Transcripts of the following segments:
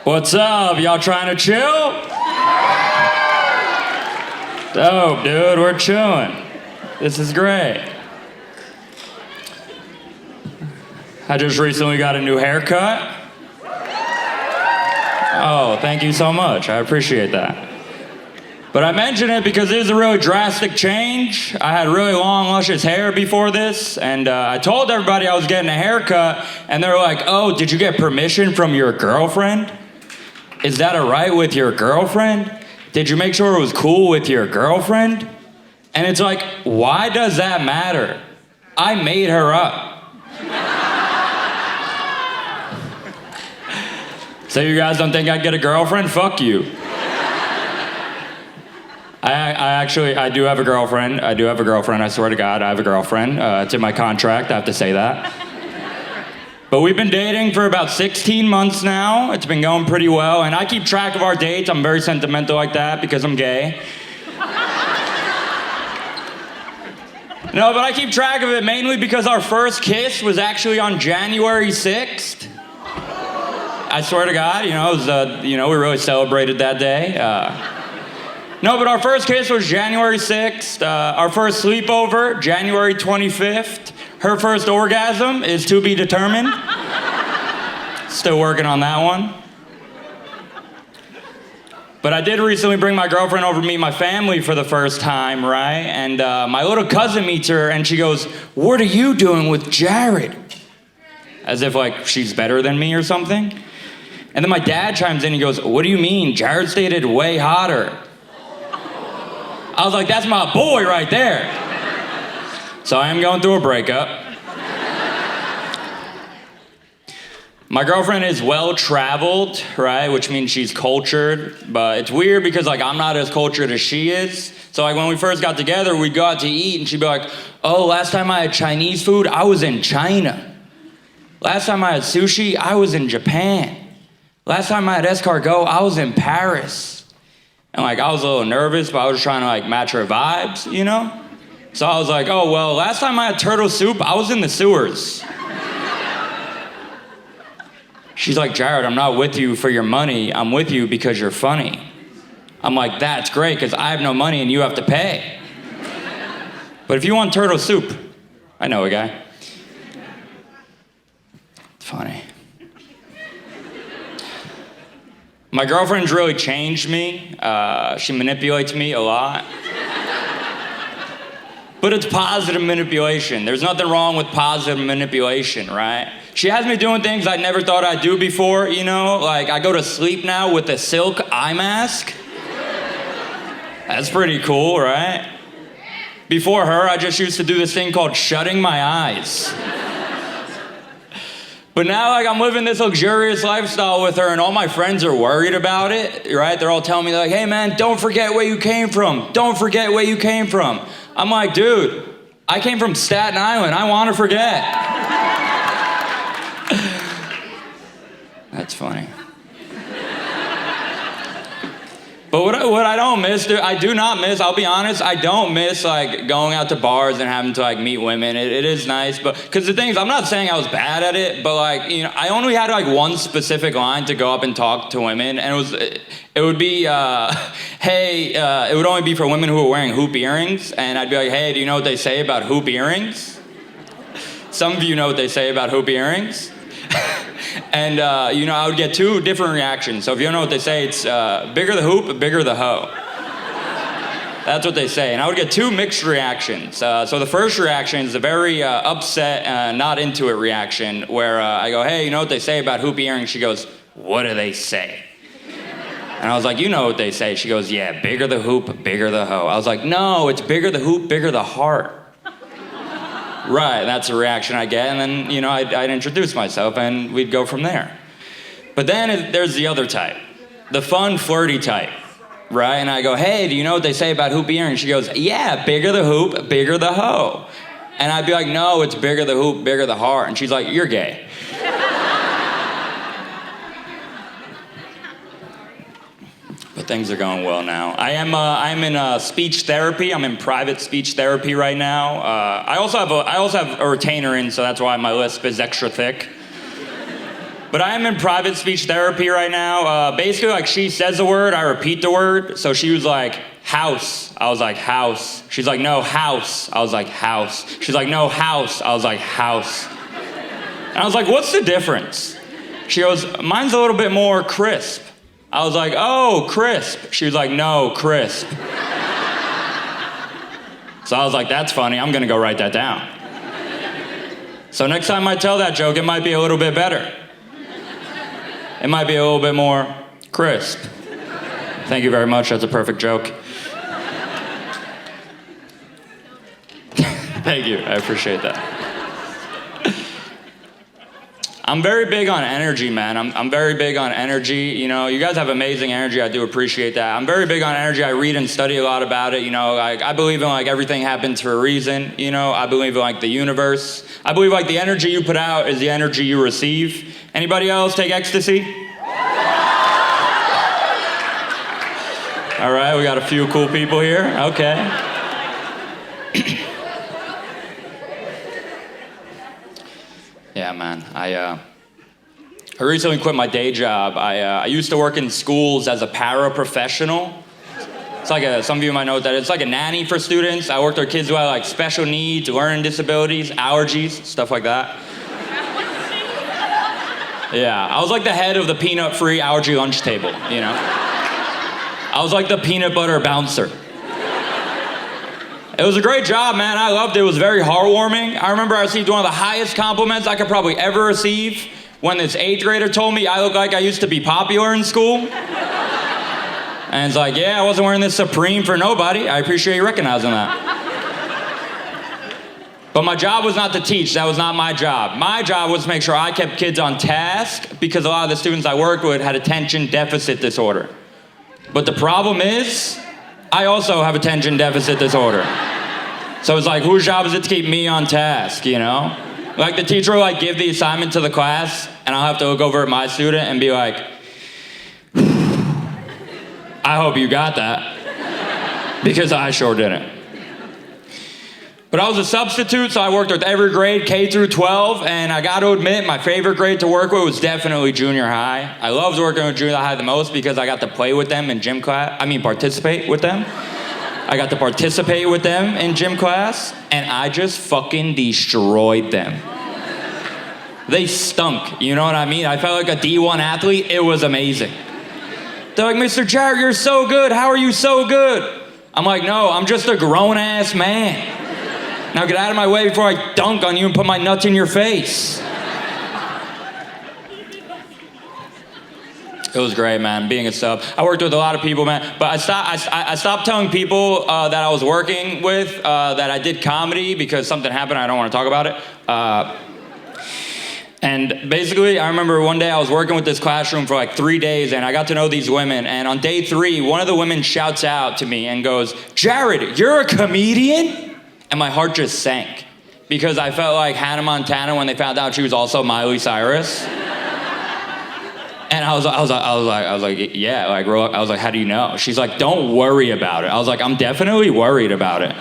What's up? Y'all trying to chill? Dope, dude. We're chilling. This is great. I just recently got a new haircut. Oh, thank you so much. I appreciate that. But I mention it because it is a really drastic change. I had really long, luscious hair before this, and I told everybody I was getting a haircut, and they were like, oh, did you get permission from your girlfriend? Is that all right with your girlfriend? Did you make sure it was cool with your girlfriend? And it's like, why does that matter? I made her up. So you guys don't think I'd get a girlfriend? Fuck you. I do have a girlfriend. I swear to God, I have a girlfriend. It's in my contract, I have to say that. But we've been dating for about 16 months now. It's been going pretty well, and I keep track of our dates. I'm very sentimental like that because I'm gay. No, but I keep track of it mainly because our first kiss was actually on January 6th. I swear to God, it was, we really celebrated that day. No, but our first kiss was January 6th. Our first sleepover, January 25th. Her first orgasm is to be determined. Still working on that one. But I did recently bring my girlfriend over to meet my family for the first time, right? And my little cousin meets her, and she goes, "What are you doing with Jared?" As if, she's better than me or something. And then my dad chimes in and goes, "What do you mean? Jared's dated way hotter." I was like, that's my boy right there. So I am going through a breakup. My girlfriend is well-traveled, right? Which means she's cultured. But it's weird because, I'm not as cultured as she is. So, when we first got together, we'd go out to eat, and she'd be like, "Oh, last time I had Chinese food, I was in China. Last time I had sushi, I was in Japan. Last time I had escargot, I was in Paris." And I was a little nervous, but I was trying to match her vibes, So I was like, "Oh, well, last time I had turtle soup, I was in the sewers." She's like, "Jared, I'm not with you for your money. I'm with you because you're funny." I'm like, "That's great, because I have no money and you have to pay. But if you want turtle soup, I know a guy." It's funny. My girlfriend's really changed me. She manipulates me a lot. But it's positive manipulation. There's nothing wrong with positive manipulation, right? She has me doing things I never thought I'd do before, I go to sleep now with a silk eye mask. That's pretty cool, right? Before her, I just used to do this thing called shutting my eyes. But now, I'm living this luxurious lifestyle with her, and all my friends are worried about it, right? They're all telling me, "Hey, man, don't forget where you came from. Don't forget where you came from." I'm like, "Dude, I came from Staten Island. I want to forget." That's funny. But what I don't miss, I do not miss, I'll be honest, I don't miss going out to bars and having to meet women. It is nice, but because the thing is, I'm not saying I was bad at it, but I only had one specific line to go up and talk to women, and it would be, "Hey," it would only be for women who were wearing hoop earrings, and I'd be like, "Hey, do you know what they say about hoop earrings?" Some of you know what they say about hoop earrings. And, I would get two different reactions. So if you don't know what they say, it's bigger the hoop, bigger the hoe. That's what they say. And I would get two mixed reactions. So the first reaction is a very upset, not into it reaction, where I go, "Hey, you know what they say about hoop earrings?" She goes, "What do they say?" And I was like, "You know what they say." She goes, "Yeah, bigger the hoop, bigger the hoe." I was like, "No, it's bigger the hoop, bigger the heart." Right, that's the reaction I get, and then, I'd introduce myself, and we'd go from there. But then there's the other type, the fun, flirty type, right? And I go, "Hey, do you know what they say about hoop earrings?" She goes, "Yeah, bigger the hoop, bigger the hoe." And I'd be like, "No, it's bigger the hoop, bigger the heart." And she's like, "You're gay." But things are going well now. I'm in speech therapy. I'm in private speech therapy right now. I also have a retainer in, so that's why my lisp is extra thick. But I am in private speech therapy right now. Basically, like, she says the word, I repeat the word. So she was like, house. I was like, house. She's like, no, house. I was like, house. She's like, no, house. I was like, house. And I was like, what's the difference? She goes, mine's a little bit more crisp. I was like, oh, crisp. She was like, no, crisp. So I was like, that's funny. I'm going to go write that down. So next time I tell that joke, it might be a little bit better. It might be a little bit more crisp. Thank you very much. That's a perfect joke. Thank you. I appreciate that. I'm very big on energy, man. I'm very big on energy. You know, you guys have amazing energy. I do appreciate that. I'm very big on energy. I read and study a lot about it. You know, like, I believe in, like, everything happens for a reason. You know, I believe in, like, the universe. I believe, like, the energy you put out is the energy you receive. Anybody else take ecstasy? All right, we got a few cool people here. Okay. Yeah, man. I recently quit my day job. I used to work in schools as a paraprofessional. It's like some of you might know that it's like a nanny for students. I worked with kids who had, like, special needs, learning disabilities, allergies, stuff like that. Yeah, I was like the head of the peanut-free allergy lunch table, you know? I was like the peanut butter bouncer. It was a great job, man. I loved it. It was very heartwarming. I remember I received one of the highest compliments I could probably ever receive when this 8th grader told me I look like I used to be popular in school. And it's like, yeah, I wasn't wearing this Supreme for nobody. I appreciate you recognizing that. But my job was not to teach. That was not my job. My job was to make sure I kept kids on task because a lot of the students I worked with had attention deficit disorder. But the problem is, I also have attention deficit disorder. So it's like, whose job is it to keep me on task, you know? Like, the teacher will, like, give the assignment to the class, and I'll have to look over at my student and be like, I hope you got that, because I sure didn't. But I was a substitute, so I worked with every grade, K through 12, and I got to admit, my favorite grade to work with was definitely junior high. I loved working with junior high the most because I got to play with them in gym class. Participate with them. I got to participate with them in gym class, and I just fucking destroyed them. They stunk, you know what I mean? I felt like a D1 athlete. It was amazing. They're like, Mr. Jarrett, you're so good. How are you so good? I'm like, no, I'm just a grown-ass man. Now get out of my way before I dunk on you and put my nuts in your face. It was great, man, being a sub. I worked with a lot of people, man, but I stopped telling people that I was working with that I did comedy because something happened. I don't want to talk about it. And basically, I remember one day I was working with this classroom for like 3 days, and I got to know these women. And on day 3, one of the women shouts out to me and goes, Jared, you're a comedian? And my heart just sank because I felt like Hannah Montana when they found out she was also Miley Cyrus. And I was like, yeah, like, I was like, how do you know? She's like, don't worry about it. I was like, I'm definitely worried about it.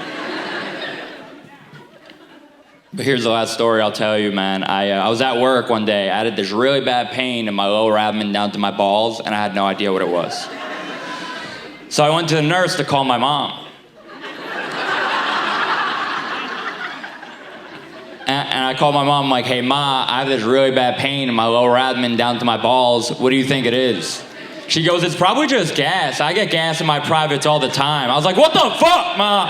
But here's the last story I'll tell you, man. I was at work one day. I had this really bad pain in my lower abdomen down to my balls, and I had no idea what it was. So I went to the nurse to call my mom. And I called my mom, I'm like, hey, Ma, I have this really bad pain in my lower abdomen down to my balls. What do you think it is? She goes, it's probably just gas. I get gas in my privates all the time. I was like, what the fuck, Ma?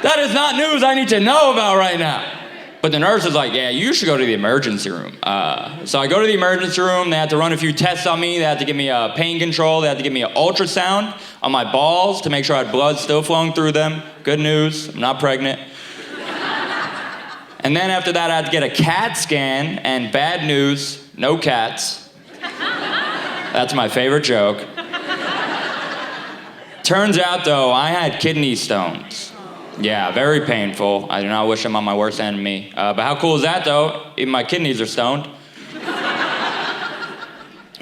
That is not news I need to know about right now. But the nurse is like, yeah, you should go to the emergency room. So I go to the emergency room. They had to run a few tests on me. They had to give me a pain control. They had to give me an ultrasound on my balls to make sure I had blood still flowing through them. Good news, I'm not pregnant. And then after that, I had to get a CAT scan, and bad news, no cats. That's my favorite joke. Turns out, though, I had kidney stones. Yeah, very painful. I do not wish them on my worst enemy. But how cool is that, though? Even my kidneys are stoned.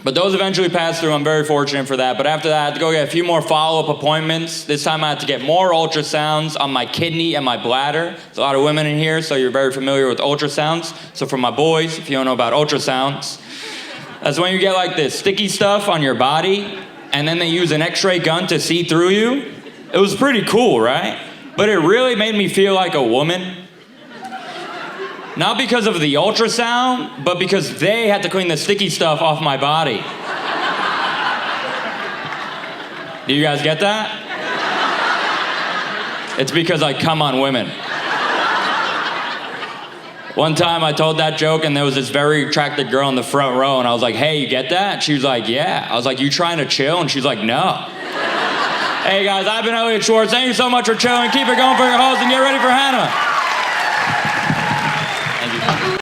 But those eventually passed through. I'm very fortunate for that. But after that, I had to go get a few more follow-up appointments. This time I had to get more ultrasounds on my kidney and my bladder. There's a lot of women in here, so you're very familiar with ultrasounds. So for my boys, if you don't know about ultrasounds, that's when you get like this sticky stuff on your body, and then they use an X-ray gun to see through you. It was pretty cool, right? But it really made me feel like a woman. Not because of the ultrasound, but because they had to clean the sticky stuff off my body. Do you guys get that? It's because I come on women. One time I told that joke and there was this very attractive girl in the front row and I was like, hey, you get that? She was like, yeah. I was like, you trying to chill? And she's like, no. Hey guys, I've been Elliot Schwartz. Thank you so much for chilling. Keep it going for your host and get ready for Hannah.